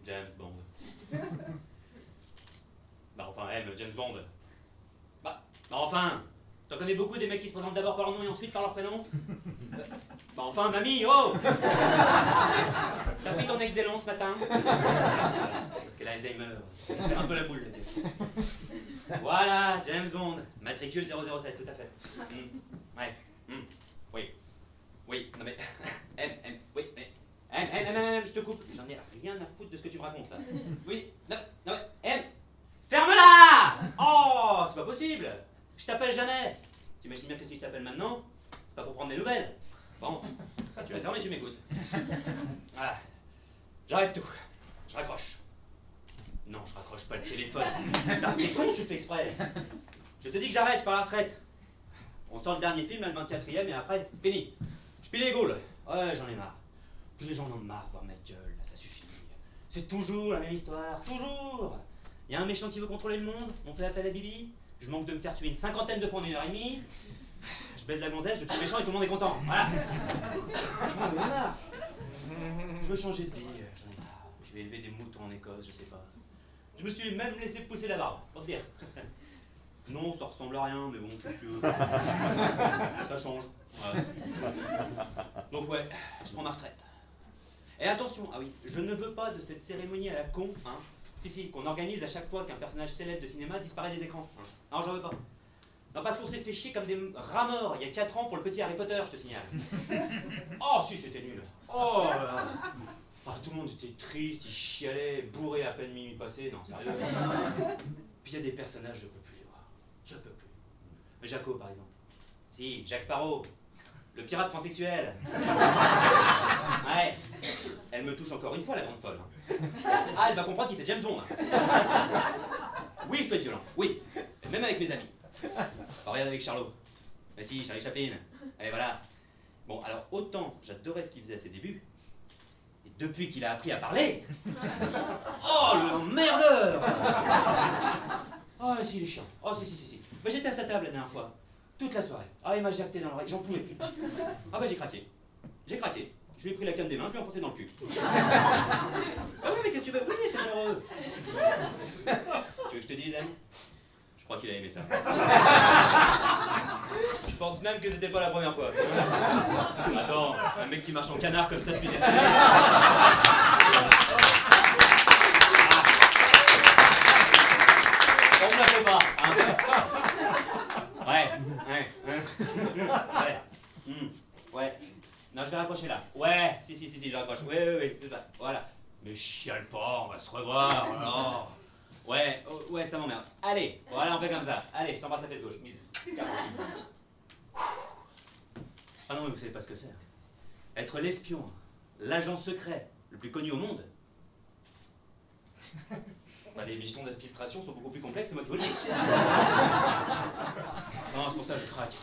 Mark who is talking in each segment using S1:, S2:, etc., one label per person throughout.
S1: James Bond. Bah enfin, M, James Bond. Bah enfin, t'en connais beaucoup des mecs qui se présentent d'abord par leur nom et ensuite par leur prénom? Bah enfin, mamie, oh! T'as pris ton Exelon ce matin? Parce qu'elle a Alzheimer. Un peu la boule, là. Voilà, James Bond. Matricule 007, tout à fait. Ouais. Oui. Oui, non mais... oui, mais... je te coupe. J'en ai rien à foutre de ce que tu me racontes, là. Oui, non mais... ferme-la! Oh, c'est pas possible. Je t'appelle jamais. T'imagines bien que si je t'appelle maintenant, c'est pas pour prendre des nouvelles. Bon, tu vas fermer et tu m'écoutes. Voilà. J'arrête tout. Je raccroche. Non, je raccroche pas le téléphone. T'es con, tu le fais exprès. Je te dis que j'arrête, je pars à la retraite. On sort le dernier film, là, le 24e, et après, fini. Je pile les gaules. Ouais, j'en ai marre. Tous les gens en ont marre de voir ma gueule, là, ça suffit. C'est toujours la même histoire, toujours. Il y a un méchant qui veut contrôler le monde, on fait appel à Bibi. Je manque de me faire tuer une 50aine de fois en 1h30. Je baise la gonzesse, je tue le méchant et tout le monde est content. Voilà. J'en ai marre. Je veux changer de vie, j'en ai marre. Je vais élever des moutons en Écosse, je sais pas. Je me suis même laissé pousser la barbe, pour te dire. Non, ça ressemble à rien, mais bon, qu'est-ce que tu veux. Ça change. Ouais. Donc ouais, je prends ma retraite. Et attention, ah oui, je ne veux pas de cette cérémonie à la con, hein. Si, qu'on organise à chaque fois qu'un personnage célèbre de cinéma disparaît des écrans. Non, j'en veux pas. Non, parce qu'on s'est fait chier comme des rats morts il y a 4 ans pour le petit Harry Potter, je te signale. Oh, si, c'était nul. Oh là là. Ah, tout le monde était triste, il chialait, bourré à peine minuit passé, non, sérieux. Puis il y a des personnages, je peux plus les voir. Je peux plus. Jaco, par exemple. Si, Jack Sparrow. Le pirate transsexuel. Ouais. Elle me touche encore une fois, la grande folle. Ah, elle va comprendre qui c'est James Bond. Oui, je peux être violent. Oui. Même avec mes amis. Bah, regarde avec Charlot. Mais si, Charlie Chaplin. Et voilà. Bon, alors autant j'adorais ce qu'il faisait à ses débuts. Et depuis qu'il a appris à parler. Oh, l'emmerdeur. Oh, si, il est chiant. Oh, si. Mais j'étais à sa table la dernière fois. Toute la soirée. Ah, il m'a jacté dans l'oreille, j'en pouvais plus. Ah bah j'ai craqué. Je lui ai pris la canne des mains, je lui ai enfoncé dans le cul. Ah oui, mais qu'est-ce que tu veux? Oui, c'est malheureux. Tu veux que je te dise, Anne? Je crois qu'il a aimé ça. Je pense même que c'était pas la première fois. Attends, un mec qui marche en canard comme ça depuis des années. On me la fait pas, hein. Ouais. Ouais. Non, je vais raccrocher là. Ouais, si, je raccroche. Oui, c'est ça. Voilà. Mais chiale pas, on va se revoir. Alors. Ouais, ça m'emmerde. Allez, voilà, on fait comme ça. Allez, je t'embrasse la fesse gauche. Bisous. Ah non, mais vous savez pas ce que c'est. Être l'espion, l'agent secret le plus connu au monde. Bah, les missions d'infiltration sont beaucoup plus complexes, c'est moi qui vous le dis. Non, c'est pour ça que je craque.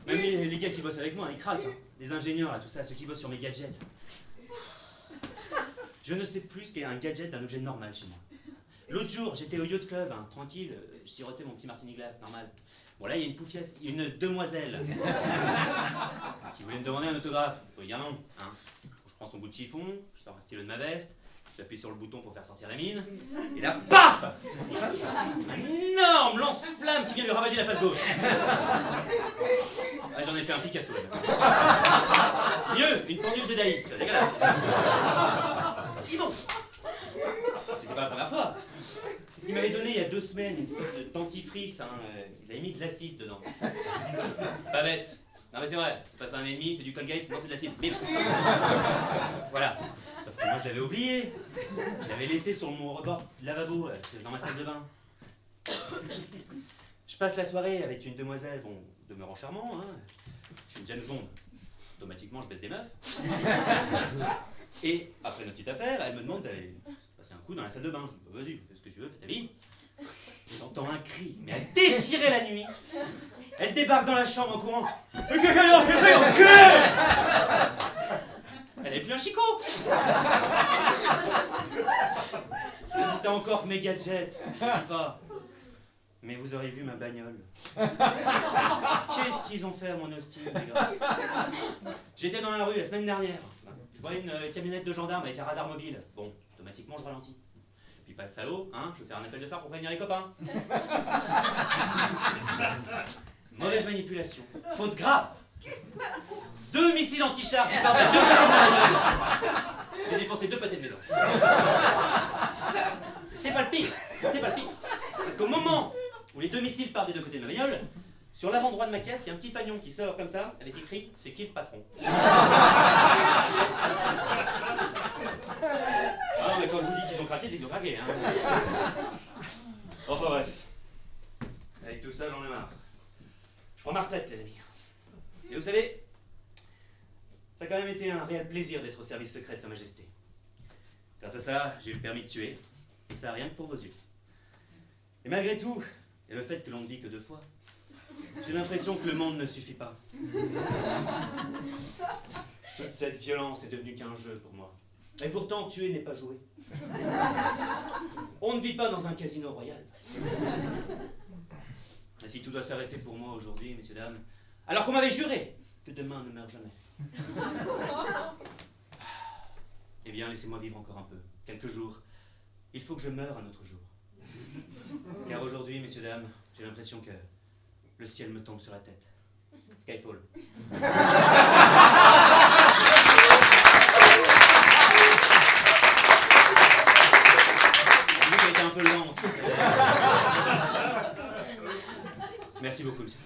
S1: Même les gars qui bossent avec moi, ils craquent. Hein. Les ingénieurs, là, tout ça, ceux qui bossent sur mes gadgets. Je ne sais plus ce qu'est un gadget d'un objet normal chez moi. L'autre jour, j'étais au yacht club, hein, tranquille, je sirotais mon petit martini glace, normal. Bon, là, il y a une poufiasse, une demoiselle qui voulait me demander un autographe. Je peux dire non. Hein. Je prends son bout de chiffon, je sors un stylo de ma veste, j'appuie sur le bouton pour faire sortir la mine, et là, paf! Un énorme lance-flamme qui vient lui ravager la face gauche. Ah, j'en ai fait un Picasso. Mieux, une pendule de Dali, c'est dégueulasse. Et bon, c'était pas la première fois. C'est ce qu'il m'avait donné il y a 2 semaines, une sorte de dentifrice, hein. Ils avaient mis de l'acide dedans. Pas bête. Non mais c'est vrai, face à un ennemi, c'est du Colgate, moi c'est de l'acide. Bim. Voilà. Sauf que moi je l'avais oublié. Je l'avais laissé sur mon rebord du lavabo, dans ma salle de bain. Je passe la soirée avec une demoiselle, bon, demeurant charmant, hein. Je suis une James Bond. Automatiquement, je baisse des meufs. Et après notre petite affaire, elle me demande d'aller passer un coup dans la salle de bain. Je dis, bah, vas-y, fais ce que tu veux, fais ta vie. J'entends un cri, mais à déchirer la nuit. Elle débarque dans la chambre en courant. Mais quelqu'un enculé, enculé! Elle n'est plus un chicot. C'était encore que mes gadgets, je sais pas. Mais vous aurez vu ma bagnole. Qu'est-ce qu'ils ont fait à mon hostie, les gars? J'étais dans la rue la semaine dernière. Je vois une camionnette de gendarme avec un radar mobile. Bon, je automatiquement je ralentis. Puis pas de salaud, hein, je vais faire un appel de phare pour prévenir les copains. Mauvaise manipulation, faute grave. 2 missiles anti-char qui partent à 2 côtés de ma bagnole. J'ai défoncé 2 pâtés de maison. C'est pas le pire, c'est pas le pire. Parce qu'au moment où les 2 missiles partent des 2 côtés de ma bagnole, sur l'avant droit de ma caisse, il y a un petit fanion qui sort comme ça, avec écrit « C'est qui le patron ?» Ah non, mais quand je vous dis qu'ils ont craqué, c'est qu'ils ont craqué, hein. Enfin bref. Avec tout ça, j'en ai marre. Je prends ma retraite, les amis. Et vous savez, ça a quand même été un réel plaisir d'être au service secret de Sa Majesté. Grâce à ça, j'ai eu le permis de tuer, et ça rien que pour vos yeux. Et malgré tout, et le fait que l'on ne vit que 2 fois, j'ai l'impression que le monde ne suffit pas. Toute cette violence est devenue qu'un jeu pour moi. Et pourtant, tuer n'est pas jouer. On ne vit pas dans un casino royal. Et si tout doit s'arrêter pour moi aujourd'hui, messieurs, dames, alors qu'on m'avait juré que demain ne meurt jamais. Eh bien, laissez-moi vivre encore un peu, quelques jours. Il faut que je meure un autre jour. Car aujourd'hui, messieurs, dames, j'ai l'impression que le ciel me tombe sur la tête. Skyfall. Elle était un peu lente. Merci beaucoup, monsieur.